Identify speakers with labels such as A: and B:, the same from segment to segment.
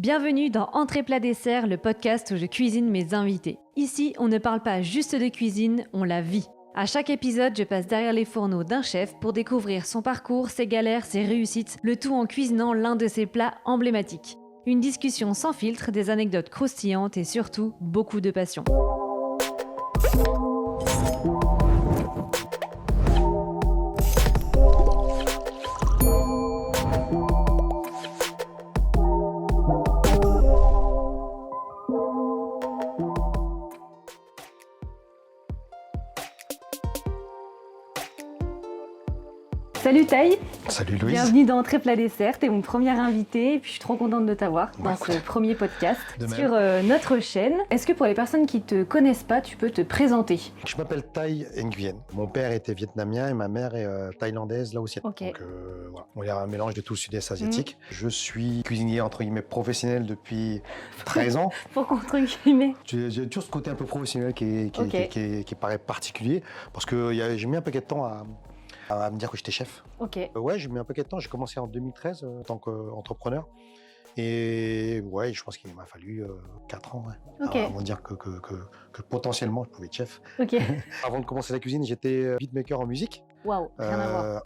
A: Bienvenue dans Entrée plat dessert, le podcast où je cuisine mes invités. Ici, on ne parle pas juste de cuisine, on la vit. À chaque épisode, je passe derrière les fourneaux d'un chef pour découvrir son parcours, ses galères, ses réussites, le tout en cuisinant l'un de ses plats emblématiques. Une discussion sans filtre, des anecdotes croustillantes et surtout beaucoup de passion. Salut Taï.
B: Salut Louise.
A: Bienvenue dans Entrée plat dessert, t'es mon premier invité et puis je suis trop contente de t'avoir dans ce premier podcast sur notre chaîne. Est-ce que pour les personnes qui te connaissent pas, tu peux te présenter?
B: Je m'appelle Tay Nguyen. Mon père était vietnamien et ma mère est thaïlandaise, laotienne.
A: Ok.
B: Donc voilà, on est un mélange de tout le sud-est asiatique. Je suis cuisinier entre guillemets professionnel depuis 13 ans.
A: Pourquoi entre guillemets?
B: J'ai toujours ce côté un peu professionnel qui paraît particulier parce que j'ai mis un paquet de temps à me dire que j'étais chef.
A: Ok.
B: Ouais, j'ai mis un paquet de temps. J'ai commencé en 2013 en tant qu'entrepreneur. Et ouais, je pense qu'il m'a fallu 4 ans
A: Ok.
B: avant de dire que potentiellement je pouvais être chef.
A: Ok.
B: Avant de commencer la cuisine, j'étais beatmaker en musique.
A: Waouh, rien à voir.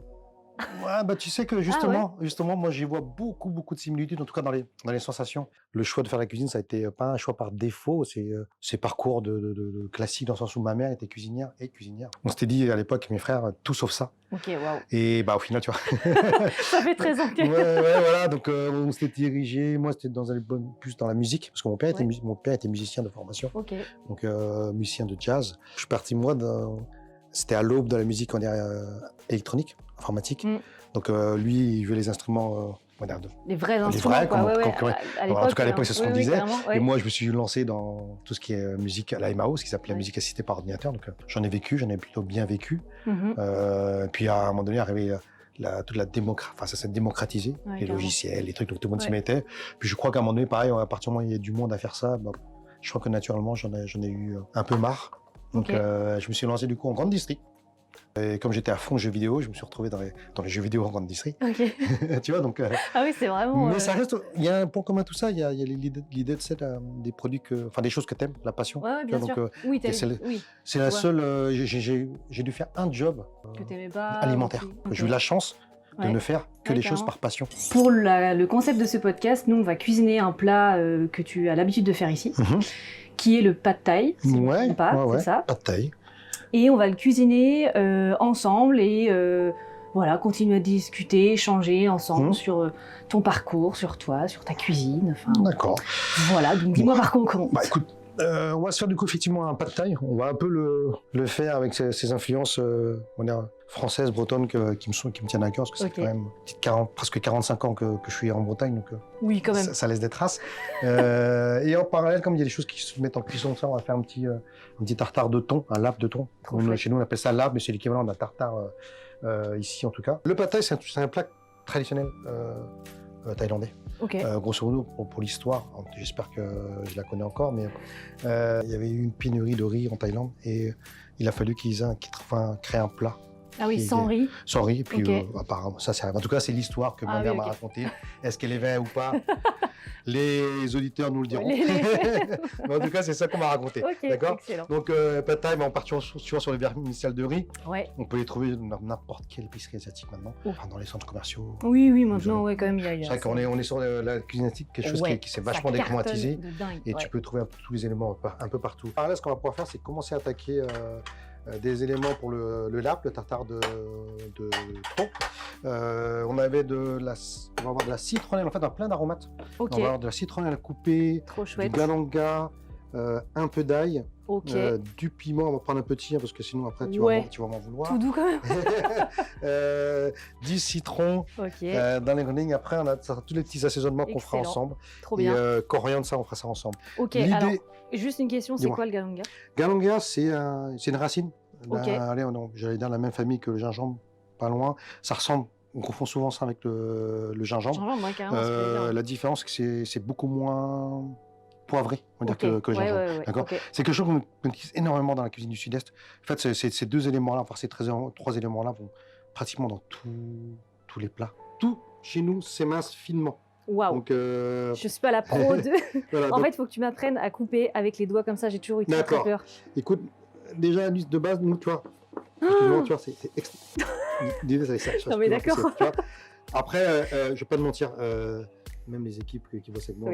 B: Ouais, bah tu sais que justement, moi j'y vois beaucoup de similitudes, en tout cas dans les sensations. Le choix de faire la cuisine, ça a été pas un choix par défaut, c'est parcours de classique dans le sens où ma mère était cuisinière et cuisinière. On s'était dit à l'époque, mes frères, tout sauf ça.
A: Ok, waouh.
B: Et bah au final, tu vois.
A: Ça fait 13 ans que...
B: Ouais, voilà, donc on s'était dirigé, moi c'était plus dans la musique, parce que mon père était musicien de formation,
A: Ok.
B: donc musicien de jazz. Je suis parti moi c'était à l'aube de la musique électronique, informatique. Donc lui, il jouait les instruments,
A: les vrais instruments, quoi.
B: En tout cas à l'époque, c'est ce qu'on disait.
A: carrément, ouais.
B: Et moi, je me suis lancé dans tout ce qui est musique à la MAO, ce qui s'appelle la musique assistée par ordinateur. Donc j'en ai plutôt bien vécu. Puis à un moment donné, arrivé toute la ça s'est démocratisé, les logiciels, les trucs, donc tout le monde s'y mettait. Puis je crois qu'à un moment donné, pareil, à partir du moment où il y a du monde à faire ça, je crois que naturellement, j'en ai eu un peu marre. Donc je me suis lancé du coup en grande distrie. Et comme j'étais à fond jeux vidéo, je me suis retrouvé dans les jeux vidéo en grande distrie.
A: Ok.
B: Tu vois, donc.
A: Ah oui, c'est vraiment.
B: Mais ça reste. Il y a un point commun à tout ça. Il y a l'idée de des produits des choses que t'aimes, la passion.
A: Ouais, bien sûr.
B: Donc,
A: oui,
B: c'est la seule. J'ai dû faire un job
A: que t'aimais pas,
B: alimentaire.
A: Okay.
B: J'ai eu la chance de ne faire que des choses par passion.
A: Pour le concept de ce podcast, nous on va cuisiner un plat que tu as l'habitude de faire ici, qui est le pad thai. Si c'est ça.
B: Pad thai.
A: Et on va le cuisiner ensemble et voilà, continuer à discuter, échanger ensemble sur ton parcours, sur toi, sur ta cuisine.
B: D'accord.
A: Voilà, donc dis-moi par quoi on commence.
B: Bah écoute, on va se faire du coup effectivement un pad thai. On va un peu le faire avec ses influences françaises, bretonnes qui me tiennent à cœur, parce que c'est quand même presque 45 ans que je suis en Bretagne, donc
A: oui, quand même.
B: Ça laisse des traces. Et en parallèle, comme il y a des choses qui se mettent en cuisson, on va faire un petit tartare de thon, un lap de thon. Chez nous, on appelle ça lap, mais c'est l'équivalent d'un tartare ici en tout cas. Le pad thai, c'est un plat traditionnel thaïlandais.
A: Okay.
B: Grosso modo, pour l'histoire, j'espère que je la connais encore, mais il y avait eu une pénurie de riz en Thaïlande et il a fallu qu'ils créent un plat.
A: Ah oui, sans riz.
B: Sans riz, et puis apparemment, ça arrive. En tout cas, c'est l'histoire que ma mère m'a racontée. Est-ce qu'elle est vraie ou pas? Les auditeurs nous le diront. Mais en tout cas, c'est ça qu'on m'a raconté.
A: Okay,
B: d'accord.
A: Excellent.
B: Donc, pad thai, on part sur les vermicelles de riz.
A: Ouais.
B: On peut les trouver dans n'importe quelle épicerie asiatique maintenant, dans les centres commerciaux.
A: Oui, maintenant, quand même, il y a.
B: C'est vrai qu'on est sur la cuisine asiatique, quelque chose qui s'est vachement décommodisé. Et tu peux trouver tous les éléments un peu partout. Alors là, ce qu'on va pouvoir faire, c'est commencer à attaquer des éléments pour le lap, le tartare de thon. On va avoir de la citronnelle, en fait, plein d'aromates.
A: Okay.
B: On va avoir de la citronnelle coupée, du galanga, un peu d'ail, du piment. On va prendre un petit, parce que sinon après tu vas m'en vouloir.
A: Tout doux quand même.
B: Du citron. Dans les grenades. Après, on a tous les petits assaisonnements qu'on fera ensemble.
A: Trop bien.
B: Et coriandre, ça, on fera ça ensemble.
A: Ok, alors, juste une question, c'est quoi le galanga?
B: Galanga, c'est une racine. J'allais dire la même famille que le gingembre, pas loin. Ça ressemble, on confond souvent ça avec le gingembre.
A: Carrément,
B: la différence, c'est que c'est beaucoup moins poivré, on va dire, que le gingembre. D'accord. C'est quelque chose qu'on utilise énormément dans la cuisine du Sud-Est. En fait, ces deux éléments-là, enfin ces trois éléments-là vont pratiquement dans tous les plats. Tout chez nous s'émince finement.
A: Waouh.
B: Donc,
A: je suis pas la pro de.
B: voilà,
A: En fait, il faut que tu m'apprennes à couper avec les doigts comme ça. J'ai toujours eu très peur.
B: Écoute, déjà, de base, nous, tu vois, tu vois, c'est
A: non, mais d'accord.
B: Après, je vais pas te mentir, même les équipes qui bossent avec moi,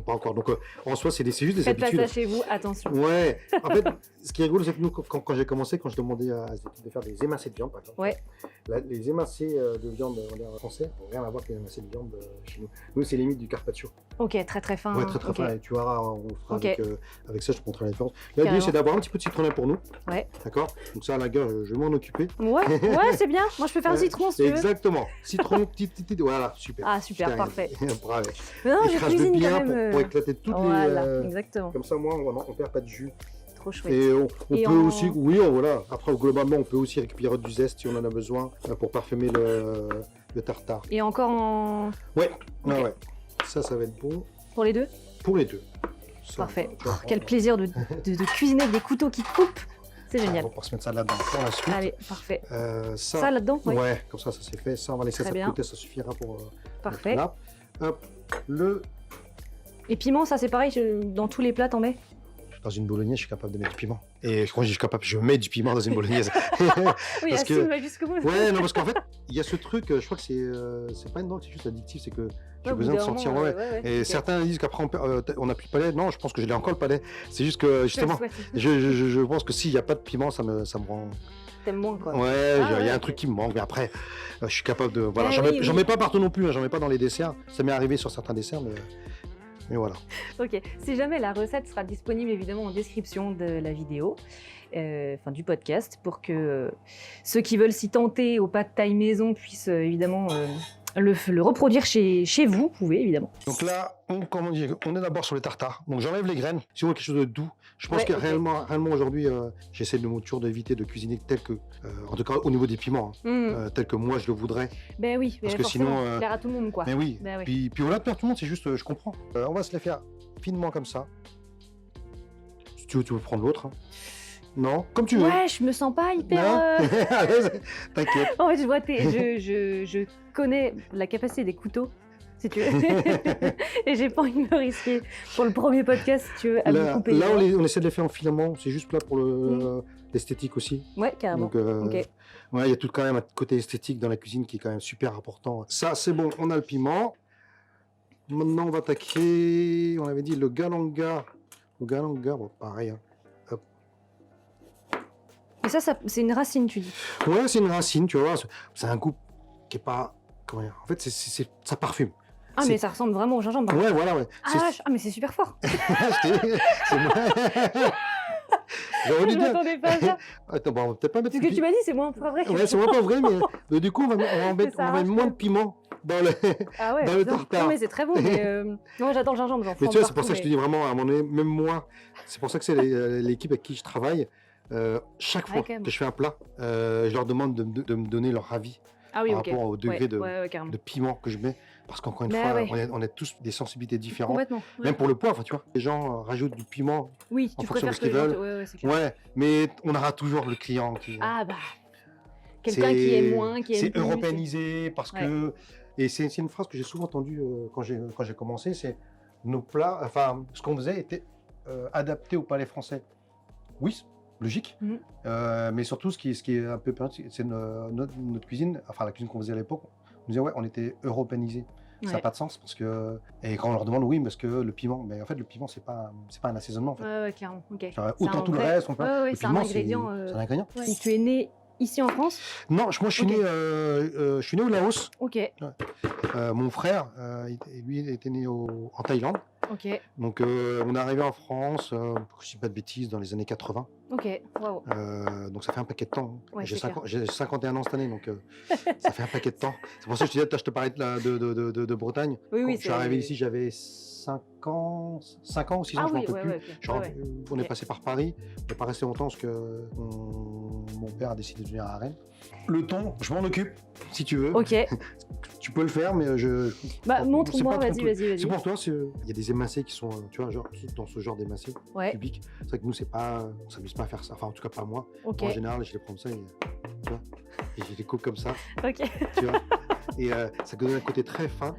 B: pas encore. Donc, en soi, c'est juste des habitudes.
A: Faites pas ça chez vous, attention.
B: Ouais. En fait, ce qui est rigolo, c'est que nous, quand j'ai commencé, quand je demandais à ces équipes de faire des émincés de viande, par exemple, les émincés de viande français n'ont rien à voir avec les émincés de viande chez nous. Nous, c'est limite du carpaccio.
A: Ok, très fin.
B: Ouais, très fin. Et tu verras, on fera avec ça, je te montrerai la différence. Là, l'idée, c'est d'avoir un petit peu de citronnin pour nous. Ouais. D'accord. Donc ça, à la gueule, je vais m'en occuper.
A: Ouais, c'est bien. Moi, je peux faire un citron, si tu veux.
B: Exactement. Citron, petit. Voilà, super.
A: Ah, super, parfait.
B: Bravo.
A: Non, je cuisine
B: bien
A: quand même.
B: Pour éclater toutes
A: les... exactement.
B: Comme ça, moi, on perd pas de jus.
A: Trop chouette.
B: Et on peut aussi, voilà. Après, globalement, on peut aussi récupérer du zeste si on en a besoin pour parfumer le tartare.
A: Et encore en...
B: Ouais. Ça va être bon.
A: Pour les deux?
B: Pour les deux.
A: Ça, parfait. Quel plaisir de cuisiner avec des couteaux qui coupent. C'est génial.
B: On va se mettre ça là-dedans pour la suite.
A: Allez, parfait.
B: Ça
A: là-dedans?
B: Ouais, comme ça c'est fait. Ça, on va laisser ça de côté, ça suffira pour...
A: parfait.
B: Là. Hop,
A: Et piment, ça c'est pareil, dans tous les plats, t'en mets?
B: Dans une bolognaise, je suis capable de mettre du piment. Et je crois que je mets du piment dans une bolognaise.
A: Oui, parce que... jusqu'au bout.
B: Ouais, non, parce qu'en fait, il y a ce truc, je crois que c'est pas une drogue, c'est juste addictif, c'est que j'ai besoin de sentir. Et certains disent qu'après, on n'a plus de palais. Non, je pense que je l'ai encore le palais. C'est juste que, justement, je pense que s'il n'y a pas de piment, ça me rend...
A: T'aimes moins, quoi.
B: Ouais, il y a un truc qui me manque, mais après, je suis capable de... Voilà, j'en mets pas partout non plus, j'en mets pas dans les desserts. Ça m'est arrivé sur certains desserts, mais voilà.
A: Ok, si jamais la recette sera disponible évidemment en description de la vidéo, du podcast, pour que ceux qui veulent s'y tenter au pad thaï maison puissent évidemment le reproduire chez vous, vous pouvez évidemment.
B: Donc là, on est d'abord sur les tartares. Donc j'enlève les graines, si on veut quelque chose de doux. Je pense que réellement aujourd'hui, j'essaie toujours d'éviter de cuisiner tel que, en tout cas au niveau des piments, tel que moi je le voudrais.
A: Ben oui,
B: parce que sinon,
A: plaire à tout le monde, quoi.
B: Mais oui. Puis au-delà de plaire à tout le monde, c'est juste, je comprends. On va se les faire finement comme ça. Si tu veux prendre l'autre. Hein. Non, comme tu veux.
A: Ouais, je me sens pas hyper.
B: T'inquiète.
A: En fait, je connais la capacité des couteaux, si tu veux. Et j'ai pas envie de me risquer pour le premier podcast, si tu veux, à me couper.
B: Là, on essaie de les faire en filament, c'est juste là pour l'esthétique aussi.
A: Ouais, carrément.
B: Donc, il y a tout quand même un côté esthétique dans la cuisine qui est quand même super important. Ça, c'est bon, on a le piment. Maintenant, on va attaquer, on avait dit le galanga. Le galanga, bon, pareil. Hein.
A: Et ça c'est une racine, tu dis?
B: Ouais, c'est une racine, tu vois. C'est un goût qui est pas... Comment dire ? En fait, ça parfume.
A: Ah, mais ça ressemble vraiment au gingembre.
B: Ouais, voilà, ouais.
A: Ah, mais c'est super fort.
B: Je
A: m'attendais pas à ça.
B: Attends, bon, on va peut-être pas mettre...
A: Ce que tu m'as dit, c'est moins pas vrai.
B: Ouais, c'est moins pas vrai, mais du coup, on va mettre moins de piment dans le tartare.
A: Non, mais c'est très bon, mais... Non, j'adore le gingembre, j'en fais.
B: Mais tu vois, c'est pour ça que je te dis vraiment, à un moment donné, même moi, c'est pour ça que c'est l'équipe avec qui je travaille. Chaque fois que je fais un plat, je leur demande de me donner leur avis par rapport au degré de piment que je mets. Parce qu'encore une fois, on a tous des sensibilités différentes. Même pour le poivre, tu vois. Les gens rajoutent du piment en fonction de ce qu'ils veulent. Ouais, mais on aura toujours le client qui...
A: Ah bah, quelqu'un qui aime moins, qui aime plus.
B: C'est européanisé parce que... Et c'est une phrase que j'ai souvent entendue quand j'ai commencé, c'est nos plats, enfin, ce qu'on faisait était adapté au palais français. Oui, logique, mais surtout ce qui est un peu c'est notre cuisine, enfin la cuisine qu'on faisait à l'époque, on disait on était européanisé. Ça n'a pas de sens parce que, et quand on leur demande parce que le piment, mais en fait le piment c'est pas un assaisonnement en fait.
A: Ouais, clairement.
B: Autant tout le reste, le
A: c'est
B: piment
A: un ingrédient.
B: C'est un ingrédient.
A: Et tu es né ici en France?
B: Non, moi je suis né au Laos.
A: Ok.
B: Mon frère, lui était né en Thaïlande.
A: Ok.
B: Donc on est arrivé en France, je ne dis pas de bêtises, dans les années 80.
A: Ok, waouh.
B: Donc ça fait un paquet de temps.
A: Ouais,
B: j'ai 51 ans cette année, donc ça fait un paquet de temps. C'est pour ça que je te parlais de Bretagne.
A: Oui,
B: je suis arrivé ici, j'avais 5 ans ou 6 ans, je ne m'en peux plus. On est passé par Paris, on n'est pas resté longtemps parce que mon père a décidé de venir à Rennes. Le thon, je m'en occupe, si tu veux.
A: Ok.
B: Tu peux le faire, mais
A: montre-moi, vas-y.
B: C'est pour toi, il y a des émincés qui sont, tu vois, genre, dans ce genre d'émincés cubiques. C'est vrai que nous, on s'amuse pas à faire ça. Enfin, en tout cas, pas moi. En général, je les prends comme ça, tu vois, et je les coupe comme ça.
A: Ok.
B: Tu vois. Et ça donne un côté très fin.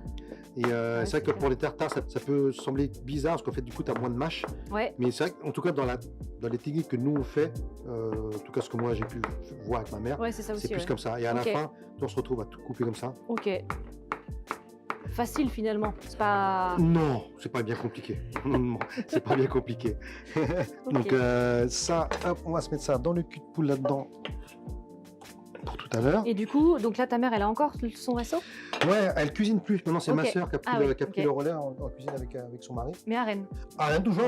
B: Et c'est vrai que pour les tartares, ça peut sembler bizarre parce qu'en fait, du coup, tu as moins de mâche.
A: Ouais.
B: Mais c'est vrai qu'en tout cas, dans les techniques que nous on fait, en tout cas ce que moi j'ai pu voir avec ma mère, c'est plus comme ça. Et à la fin, on se retrouve à tout couper comme ça.
A: Ok. Facile finalement, c'est pas...
B: Non, c'est pas bien compliqué. Non, c'est pas bien compliqué. Donc ça, hop, on va se mettre ça dans le cul de poule là-dedans pour tout à l'heure.
A: Et du coup, donc là ta mère elle a encore son resto?
B: Ouais, elle cuisine plus. Maintenant c'est ma sœur qui a pris le relais en cuisine avec son mari.
A: Mais à Rennes?
B: À Rennes toujours,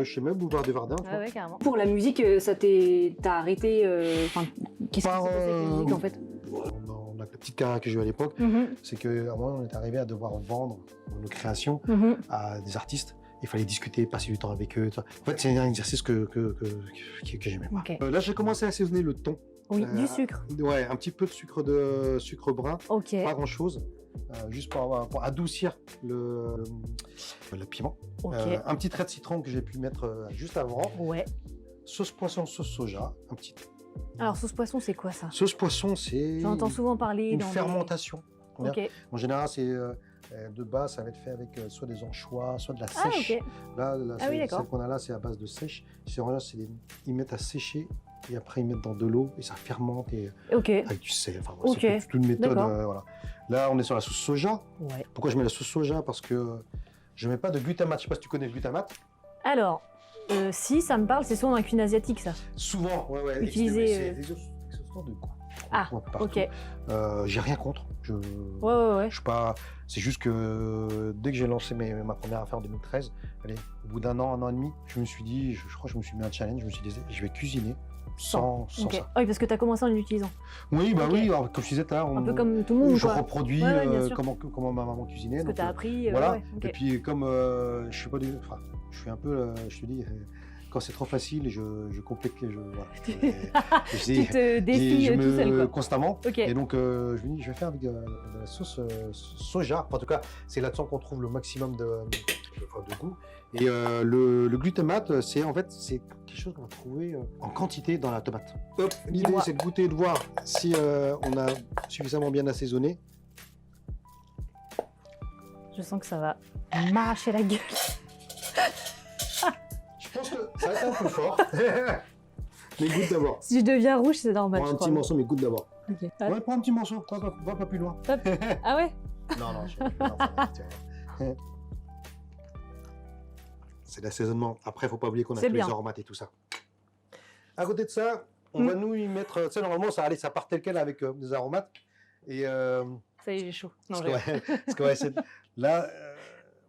B: chez même Boulevard des Verdun.
A: Ouais, carrément. Pour la musique, t'as arrêté, qu'est-ce qui s'est passé avec la musique en fait?
B: La petite carrière que j'ai eue à l'époque, c'est qu'à un moment, on est arrivé à devoir vendre nos créations à des artistes. Il fallait discuter, passer du temps avec eux. En fait, c'est un exercice que j'aimais pas.
A: Okay.
B: Là, j'ai commencé à assaisonner le thon.
A: Oui, du sucre.
B: Ouais, un petit peu de sucre brun. Pas grand-chose. Juste pour adoucir le piment. Un petit trait de citron que j'ai pu mettre juste avant.
A: Ouais.
B: Sauce poisson, sauce soja. Un petit...
A: Alors, sauce poisson, c'est quoi ça?
B: Sauce poisson, c'est...
A: J'entends souvent parler
B: une fermentation.
A: Okay.
B: En général, c'est de base, ça va être fait avec soit des anchois, soit de la sèche. Là, celle qu'on a là, c'est à base de sèche. Ils mettent à sécher et après ils mettent dans de l'eau et ça fermente avec du sel. Enfin, c'est toute une méthode. Voilà. Là, on est sur la sauce soja.
A: Ouais.
B: Pourquoi je mets la sauce soja? Parce que je mets pas de glutamate. Je sais pas si tu connais le glutamate.
A: Alors, si, ça me parle, c'est souvent dans la cuisine asiatique, ça.
B: Souvent, ouais.
A: Utiliser...
B: C'est des histoires de goût.
A: Ah, ok.
B: J'ai rien contre.
A: Ouais.
B: Je suis pas... C'est juste que dès que j'ai lancé ma première affaire en 2013, allez, au bout d'un an et demi, je me suis dit, je crois que je me suis mis un challenge, je me suis dit, je vais cuisiner sans ça.
A: Oui, parce que tu as commencé en l'utilisant.
B: Oui, oui, alors, comme je disais tout à l'heure,
A: un peu comme tout le monde.
B: Je reproduis comment ma maman cuisinait.
A: Ce que tu as appris.
B: Voilà. Et puis comme je suis pas du... Enfin, je suis un peu, je te dis... Quand c'est trop facile, je complique les jeux. Voilà.
A: Tu te défies tout seul, quoi.
B: Constamment. Et donc, je me dis, je vais faire avec de la sauce soja. En tout cas, c'est là-dedans qu'on trouve le maximum de goût. Et le glutamate, c'est quelque chose qu'on va trouver en quantité dans la tomate. L'idée, c'est de goûter et de voir si on a suffisamment bien assaisonné.
A: Je sens que ça va m'arracher la gueule.
B: Je pense que ça va être un peu fort. Mais goûte d'abord.
A: Si je deviens rouge, c'est normal.
B: Prends un petit morceau, mais goûte d'abord.
A: Okay.
B: Ouais, prends un petit morceau. Va pas plus loin.
A: Ah ouais?
B: Non. C'est l'assaisonnement. Après, faut pas oublier qu'on a tous les aromates et tout ça. À côté de ça, on va nous y mettre... Tu sais, normalement, ça part tel quel avec des aromates. Et...
A: Ça y est, j'ai chaud. Non,
B: là,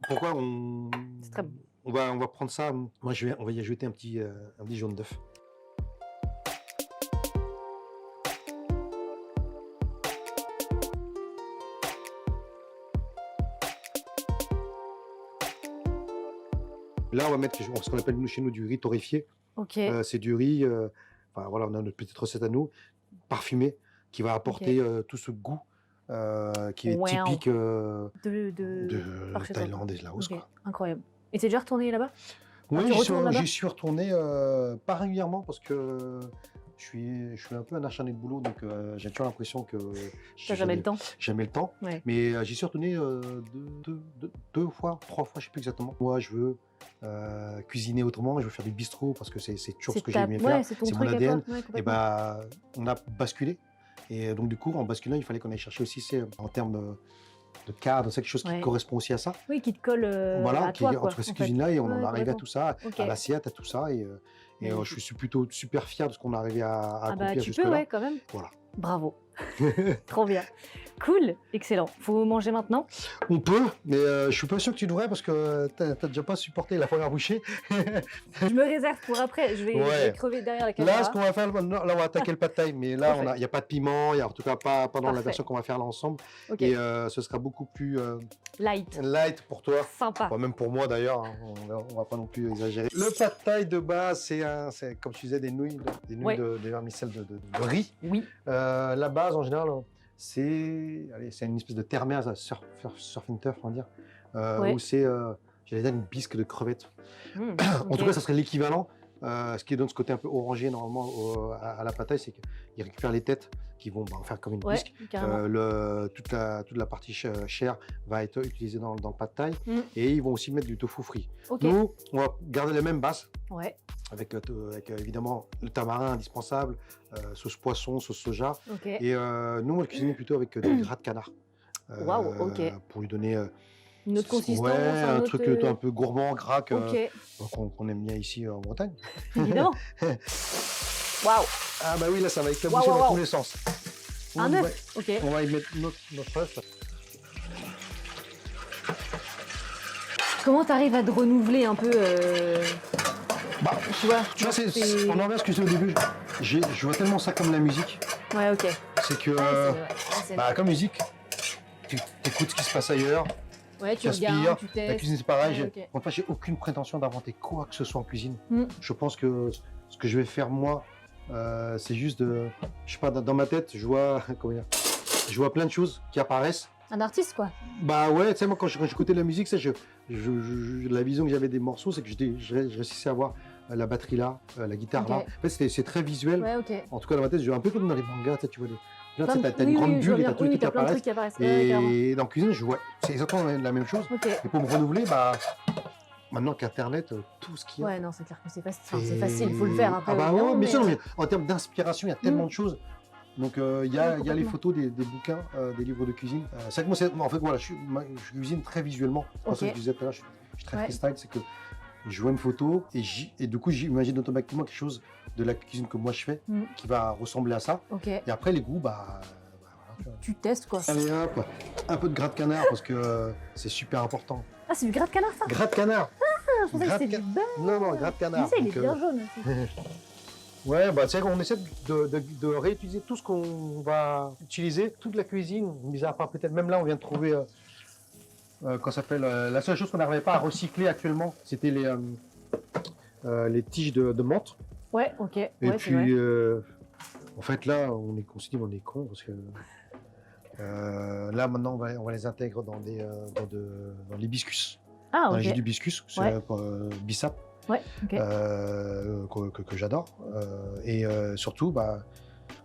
B: pourquoi on...
A: C'est très bon.
B: On va prendre ça. Moi, on va y ajouter un petit jaune d'œuf. Là, on va mettre ce qu'on appelle chez nous du riz torréfié. C'est du riz. On a notre petite recette à nous, parfumée, qui va apporter tout ce goût qui est typique de Thaïlande et de Laos. Quoi.
A: Incroyable. Et t'es déjà retourné là-bas?
B: Oui, j'y suis retourné pas régulièrement parce que je suis un peu un acharné de boulot, donc j'ai toujours l'impression que
A: t'as jamais le temps.
B: Jamais le temps. Ouais. Mais j'y suis retourné 2 fois, 3 fois, je sais plus exactement. Moi, je veux cuisiner autrement, je veux faire du bistrot parce que c'est toujours ce que j'ai aimé faire. C'est mon ADN. Et on a basculé. Et donc du coup, en basculant, il fallait qu'on aille chercher aussi en termes de cadre, c'est quelque chose qui correspond aussi à ça.
A: Oui, qui te colle à toi.
B: Entre ces cuisines-là, et on en arrive à tout ça, à l'assiette, à tout ça. Et je suis plutôt super fier de ce qu'on est arrivé à accomplir jusque-là.
A: Tu peux, quand même.
B: Voilà.
A: Bravo. Trop bien. Cool, excellent. Faut manger maintenant?
B: On peut, mais je suis pas sûr que tu devrais parce que t'as déjà pas supporté la première bouchée.
A: Je me réserve pour après, je vais crever derrière la caméra.
B: Là, ce qu'on va faire, là, on va attaquer le pad thai, mais là, il n'y a pas de piment, en tout cas pas dans la version qu'on va faire là ensemble. Et ce sera beaucoup plus light pour toi.
A: Sympa.
B: Enfin, même pour moi d'ailleurs, hein, on va pas non plus exagérer. Le pad thai de base, c'est comme tu disais, des nouilles de vermicelle de riz.
A: Oui.
B: La base, en général, c'est une espèce de terre-mer, surf and turf, on va dire, où c'est, j'allais dire, une bisque de crevettes. En tout cas, ça serait l'équivalent, ce qui donne ce côté un peu orangé normalement à la pad thai, c'est qu'ils récupèrent les têtes qui vont en faire comme une bisque. Toute la partie chair va être utilisée dans le pad thai et ils vont aussi mettre du tofu frit. Nous, on va garder la même base avec évidemment le tamarin indispensable, sauce poisson, sauce soja. Et nous, on va cuisiner plutôt avec des gras de canard pour lui donner
A: une autre consistance.
B: Un truc un peu gourmand, gras qu'on aime bien ici en Bretagne.
A: Évidemment. Waouh.
B: Ah bah oui, là ça va éclabousser dans tous les sens.
A: Un œuf.
B: On va y mettre notre œuf.
A: Comment tu arrives à te renouveler un peu
B: tu vois, on en revient à ce que je disais au début. Je vois tellement ça comme la musique.
A: Ouais, ok.
B: C'est que, comme musique, tu écoutes ce qui se passe ailleurs.
A: Ouais, tu
B: aspires,
A: tu testes.
B: La cuisine, c'est pareil. Enfin, j'ai aucune prétention d'inventer quoi que ce soit en cuisine. Je pense que ce que je vais faire moi, c'est juste de, je sais pas, dans ma tête, je vois plein de choses qui apparaissent.
A: Un artiste, quoi.
B: Bah ouais, tu sais, moi quand j'écoutais la musique, la vision que j'avais des morceaux, c'est que je réussissais à voir la batterie là, la guitare là. En fait, c'est très visuel.
A: Ouais,
B: en tout cas, dans ma tête, un peu comme dans les mangas, tu vois. Là, t'as une grande bulle et t'as tous les trucs qui apparaissent. Et dans la cuisine, je vois, c'est exactement la même chose. Et pour me renouveler, maintenant qu'Internet, tout ce qu'il y a.
A: Ouais, non, c'est clair que c'est facile. C'est facile, il faut le faire après.
B: Ah bah ouais, bien sûr, mais en termes d'inspiration, il y a tellement de choses. Donc il y a les photos des bouquins, des livres de cuisine. C'est que moi, en fait, voilà, je cuisine très visuellement. C'est pour ça que je disais tout à l'heure, je suis très freestyle, c'est que je vois une photo et du coup j'imagine automatiquement quelque chose de la cuisine que moi je fais qui va ressembler à ça. Et après les goûts, voilà,
A: tu testes quoi.
B: Allez hop, un peu de gras de canard parce que c'est super important.
A: Ah, c'est du gras de canard ça?
B: Gras de canard.
A: Ah, je pensais que c'était du beurre.
B: Non, gras de canard.
A: Mais ça, il est bien jaune aussi.
B: Ouais, c'est vrai qu'on essaie de réutiliser tout ce qu'on va utiliser, toute la cuisine, mis à part peut-être, même là on vient de trouver, la seule chose qu'on n'arrivait pas à recycler actuellement, c'était les tiges de menthe.
A: Ouais, ok.
B: Et puis, en fait là, on se dit on est con parce que là maintenant on va les intégrer dans l'hibiscus.
A: Ah, ok.
B: Dans les jus d'hibiscus, c'est bissap.
A: Ouais, ok.
B: Que j'adore. Et surtout,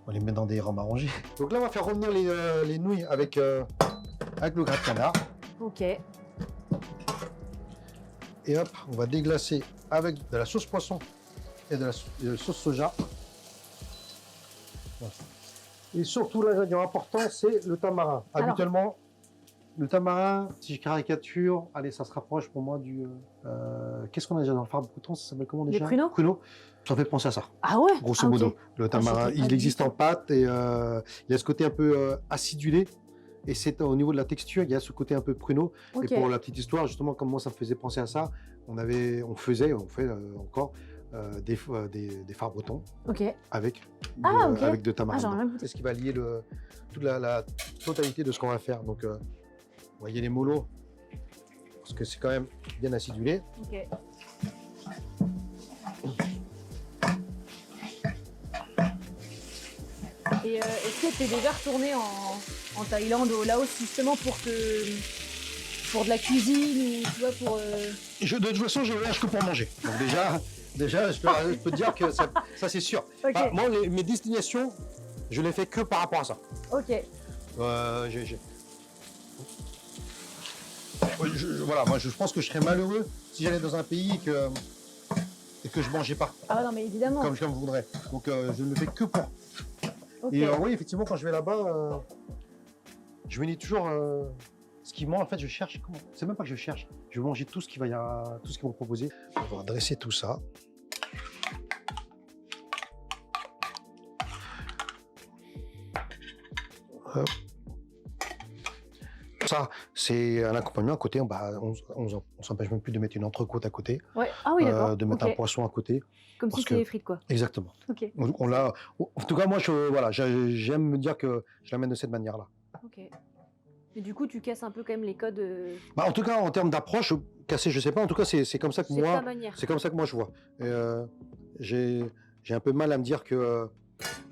B: on les met dans des rames arrangées. Donc là, on va faire revenir les nouilles avec le gras de canard.
A: Ok.
B: Et hop, on va déglacer avec de la sauce poisson et de la sauce soja. Voilà. Et surtout, l'ingrédient important, c'est le tamarin. Habituellement, le tamarin, si je caricature, allez, ça se rapproche pour moi du... qu'est-ce qu'on a déjà dans le phare breton? Ça s'appelle comment déjà?
A: Les pruneaux.
B: Pruneaux. Ça fait penser à ça.
A: Ah ouais?
B: Grosso modo. Le tamarin, il existe en pâte et il y a ce côté un peu acidulé. Et c'est au niveau de la texture, il y a ce côté un peu pruneau. Et pour la petite histoire, justement, comme moi, ça me faisait penser à ça, on fait encore des phares bretons avec de tamarin. C'est ce qui va lier toute la totalité de ce qu'on va faire. Donc, vous voyez les molos, parce que c'est quand même bien acidulé.
A: Et est-ce que tu es déjà retourné en Thaïlande, au Laos, justement pour de la cuisine ou tu vois pour
B: De toute façon, je voyage que pour manger. Donc déjà, je peux te dire que ça c'est sûr. Moi, mes destinations, je les fais que par rapport à ça. Voilà, moi je pense que je serais malheureux si j'allais dans un pays et que je mangeais pas.
A: Ah non, mais évidemment.
B: Comme je voudrais. Donc je ne le fais que pour. Et oui, effectivement, quand je vais là-bas, je me dis toujours ce qui manque. En fait, je cherche. C'est même pas que je cherche. Je veux manger tout ce qu'ils vont proposer. On va dresser tout ça. Hop. Ça, c'est un accompagnement à côté. On s'empêche même plus de mettre une entrecôte à côté.
A: Ouais. Ah oui, d'accord.
B: De mettre un poisson à côté.
A: Comme si c'était frites, quoi.
B: Exactement. En tout cas, moi, j'aime me dire que je l'amène de cette manière-là.
A: Ok. Et du coup, tu casses un peu quand même les codes.
B: En tout cas, en termes d'approche, casser, je sais pas. En tout cas, c'est comme ça que moi.
A: C'est ta manière.
B: C'est comme ça que moi je vois. J'ai un peu de mal à me dire que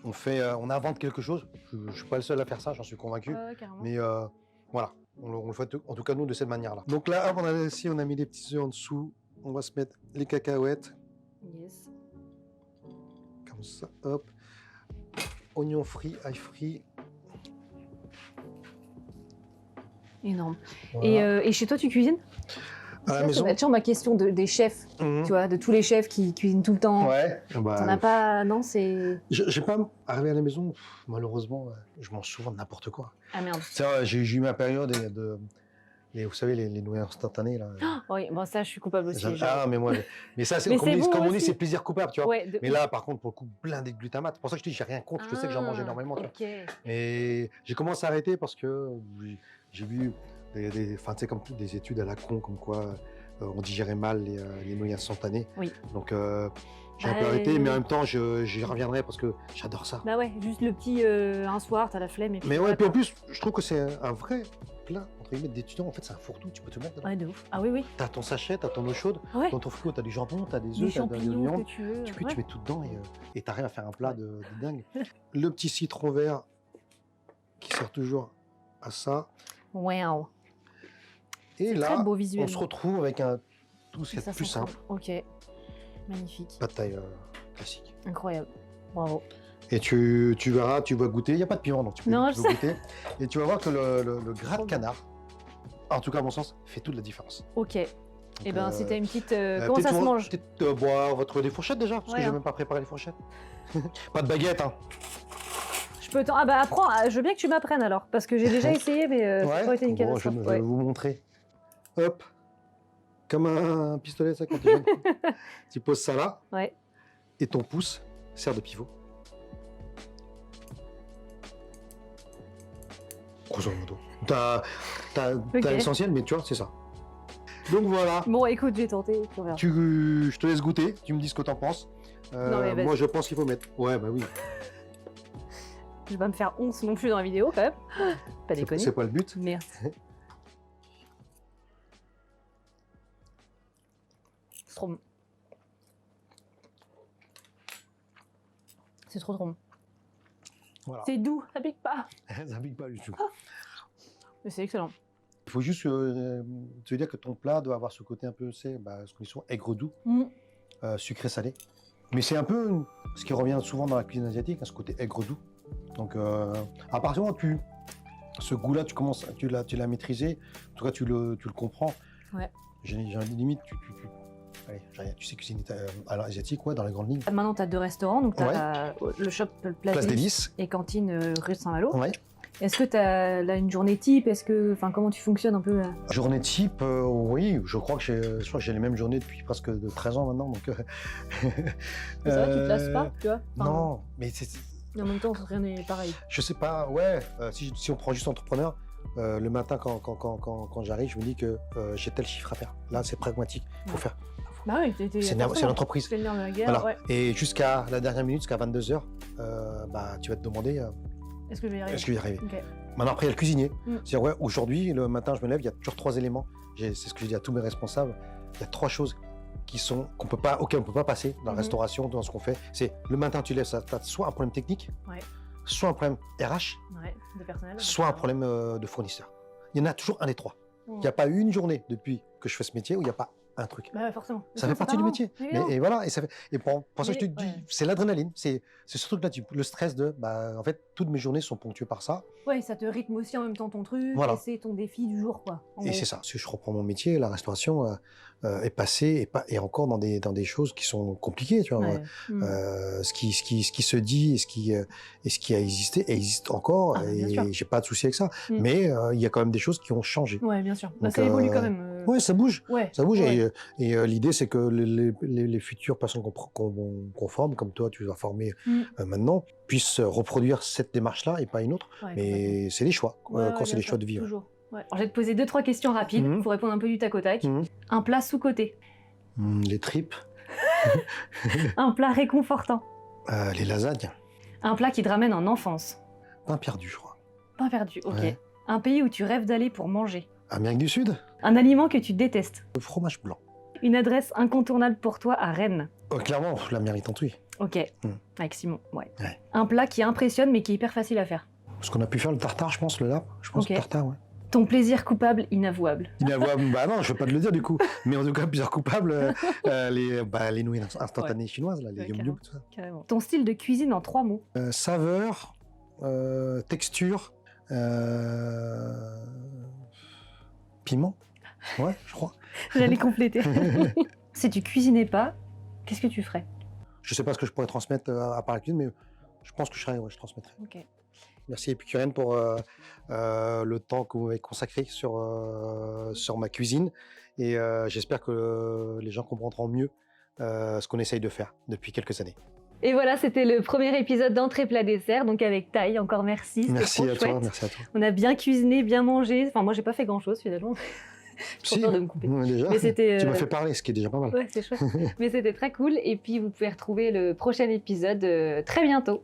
B: on invente quelque chose. Je suis pas le seul à faire ça, j'en suis convaincu. Mais voilà, on le fait en tout cas nous de cette manière-là. Donc là, on a mis les petits œufs en dessous. On va se mettre les cacahuètes.
A: Yes.
B: Ça, hop. Oignon frit, ail frit.
A: Énorme.
B: Voilà.
A: Et chez toi, tu cuisines?
B: À la
A: Ça
B: maison.
A: va être toujours ma question des chefs, tu vois, de tous les chefs qui cuisinent tout le temps.
B: Ouais. Bah,
A: T'en as pas, non, c'est...
B: j'ai pas arrivé à la maison, malheureusement, je mange souvent n'importe quoi.
A: Ah merde.
B: J'ai eu ma période vous savez, les nouilles instantanées, là.
A: Oui, bon, ça, je suis coupable aussi.
B: Ah, mais moi, mais ça,
A: Mais
B: comme
A: c'est bon
B: on dit,
A: aussi.
B: c'est plaisir coupable, tu vois.
A: Ouais,
B: Mais là, par contre, pour le coup, blindé de glutamate. C'est pour ça que je te dis, j'ai rien contre, je sais que j'en mange énormément, tu vois.
A: Ok.
B: Et j'ai commencé à arrêter parce que j'ai vu enfin, tu sais, comme toutes des études à la con, comme quoi on digérait mal les nouilles instantanées.
A: Oui.
B: Donc, j'ai un peu arrêté, mais en même temps, j'y reviendrai parce que j'adore ça.
A: Bah ouais, juste le petit un soir, t'as la flemme et puis...
B: Mais ouais, puis en plus, je trouve que c'est un vrai plat, entre guillemets, d'étudiant. En fait, c'est un fourre-tout, tu peux te mettre dedans.
A: Ouais, de ouf. Ah oui, oui.
B: T'as ton sachet, t'as ton eau chaude,
A: Ouais.
B: dans ton frigo, t'as du jambon, t'as des
A: Des
B: œufs, t'as de
A: champignons
B: l'oignon.
A: que tu veux.
B: Tu
A: ouais.
B: mets tout dedans et t'arrives à faire un plat de dingue. Le petit citron vert qui sert toujours à ça.
A: Wow.
B: Et
A: C'est
B: là,
A: très beau
B: on
A: visuellement.
B: se retrouve avec tout ce qui est
A: Ça
B: plus
A: sent
B: simple.
A: trop. Ok. Magnifique.
B: Pad thaï classique.
A: Incroyable. Bravo.
B: Et tu verras, tu vas goûter. Il n'y a pas de piment, donc tu peux goûter. Et tu vas voir que le gras de canard, en tout cas à mon sens, fait toute la différence.
A: Ok. Et ben, si t'as une petite... comment
B: peut-être
A: ça se mange?
B: Peut-être boire des fourchettes déjà, parce que j'ai même pas préparé les fourchettes. Pas de baguette, hein.
A: Je peux Ah bah apprends, je veux bien que tu m'apprennes alors, parce que j'ai déjà essayé, mais ça n'a pas été une catastrophe.
B: Je vais vous montrer. Hop. Comme un pistolet, ça, quand tu jeune. Tu poses ça là.
A: Ouais.
B: Et ton pouce sert de pivot. Grosso modo. T'as l'essentiel, mais tu vois, c'est ça. Donc voilà.
A: Bon, écoute, j'ai tenté, tu verras.
B: Je te laisse goûter, tu me dis ce que t'en penses. Moi, je pense qu'il faut mettre. Ouais, bah oui.
A: Je vais pas me faire honte non plus dans la vidéo, quand même. Pas déconner.
B: C'est pas le but.
A: Merci. C'est trop bon. C'est trop bon.
B: Voilà.
A: C'est doux, ça pique pas.
B: Ça pique pas du tout.
A: Mais c'est excellent.
B: Il faut juste te dire que ton plat doit avoir ce côté un peu, ce qu'on dit souvent, aigre-doux, sucré-salé. Mais c'est un peu ce qui revient souvent dans la cuisine asiatique, ce côté aigre-doux. Donc, à partir du moment où ce goût-là, tu l'as maîtrisé, en tout cas, tu le comprends.
A: Ouais.
B: J'ai limite, tu sais cuisiner asiatique, ouais, dans les grandes lignes.
A: Maintenant, tu as 2 restaurants, donc tu as le shop Place des Lys et cantine rue Saint-Malo.
B: Ouais.
A: Est-ce que tu as là une journée type? Comment tu fonctionnes un peu?
B: Journée type, oui, je crois que j'ai les mêmes journées depuis presque 13 ans maintenant. Donc,
A: c'est vrai, tu te lasses pas, tu vois?
B: Non, mais
A: en même temps, rien n'est pareil.
B: Je sais pas, ouais, si on prend juste entrepreneur, le matin quand j'arrive, je me dis que j'ai tel chiffre à faire. Là, c'est pragmatique, il faut faire.
A: Bah oui, c'est
B: l'entreprise.
A: C'est le nerf de la guerre,
B: voilà.
A: Ouais.
B: Et jusqu'à la dernière minute, jusqu'à 22h, tu vas te demander
A: est-ce que je vais y arriver?
B: Est-ce que je vais y arriver?
A: Okay.
B: Maintenant, après, il y a le cuisinier. C'est-à-dire, ouais, aujourd'hui, le matin, je me lève, il y a toujours 3 éléments. C'est ce que je dis à tous mes responsables. Il y a 3 choses auxquelles on peut pas passer dans la restauration, dans ce qu'on fait. C'est le matin, tu lèves, tu as soit un problème technique, soit un problème RH,
A: de personnel,
B: soit un problème de fournisseur. Il y en a toujours un des 3. Il n'y a pas eu une journée depuis que je fais ce métier où il n'y a pas un truc.
A: Bah forcément.
B: Ça fait partie du métier. Et voilà, et pour ça, je te dis, c'est l'adrénaline, c'est ce truc-là, le stress en fait, toutes mes journées sont ponctuées par ça.
A: Ouais, ça te rythme aussi en même temps ton truc,
B: voilà.
A: Et c'est ton défi du jour, quoi.
B: Et c'est ça, si je reprends mon métier, la restauration est passée et encore dans des choses qui sont compliquées, tu vois. Ce qui se dit et ce qui a existé existe encore, et j'ai pas de souci avec ça. Mais il y a quand même des choses qui ont changé.
A: Ouais, bien sûr. Donc, ça évolue quand même.
B: Ouais, ça bouge. Ça bouge.
A: Ouais.
B: Et l'idée, c'est que les futures personnes qu'on forme, comme toi, tu vas former maintenant, puissent reproduire cette démarche-là et pas une autre. Mais c'est des choix, quand c'est des choix de vie.
A: Toujours. Ouais. Alors, je vais te poser 2-3 questions rapides pour répondre un peu du tac au tac. Un plat sous-coté.
B: Les tripes.
A: Un plat réconfortant.
B: Les lasagnes.
A: Un plat qui te ramène en enfance.
B: Pain perdu, je crois.
A: Pain perdu, ok.
B: Ouais.
A: Un pays où tu rêves d'aller pour manger.
B: Amérique du Sud.
A: Un aliment que tu détestes.
B: Le fromage blanc.
A: Une adresse incontournable pour toi à Rennes.
B: Clairement, la mairie Tantouille.
A: Ok, avec Simon, ouais. Un plat qui impressionne mais qui est hyper facile à faire.
B: Parce qu'on a pu faire le tartare, je pense, le tartare, ouais.
A: Ton plaisir coupable inavouable.
B: Inavouable, bah non, je ne veux pas te le dire du coup. Mais en tout cas, plusieurs coupables, les nouilles instantanées chinoises, là, les yum-yum, tout ça.
A: Carrément. Ton style de cuisine en 3 mots.
B: Saveur, texture, piment, ouais, je crois.
A: J'allais compléter. Si tu cuisinais pas, qu'est-ce que tu ferais?
B: Je ne sais pas ce que je pourrais transmettre à part la cuisine, mais je pense que je transmettrais.
A: Ok.
B: Merci Épicurienne pour le temps que vous m'avez consacré sur ma cuisine. Et j'espère que les gens comprendront mieux ce qu'on essaye de faire depuis quelques années.
A: Et voilà, c'était le premier épisode d'Entrée Plat Dessert, donc avec Taï. Encore merci.
B: Merci à toi,
A: merci
B: à toi.
A: On a bien cuisiné, bien mangé. Enfin, moi, j'ai pas fait grand-chose finalement.
B: Si,
A: peur de me couper.
B: Déjà,
A: mais c'était,
B: tu m'as fait parler, ce qui est déjà pas mal.
A: Ouais, c'est chouette. Mais c'était très cool. Et puis, vous pouvez retrouver le prochain épisode très bientôt.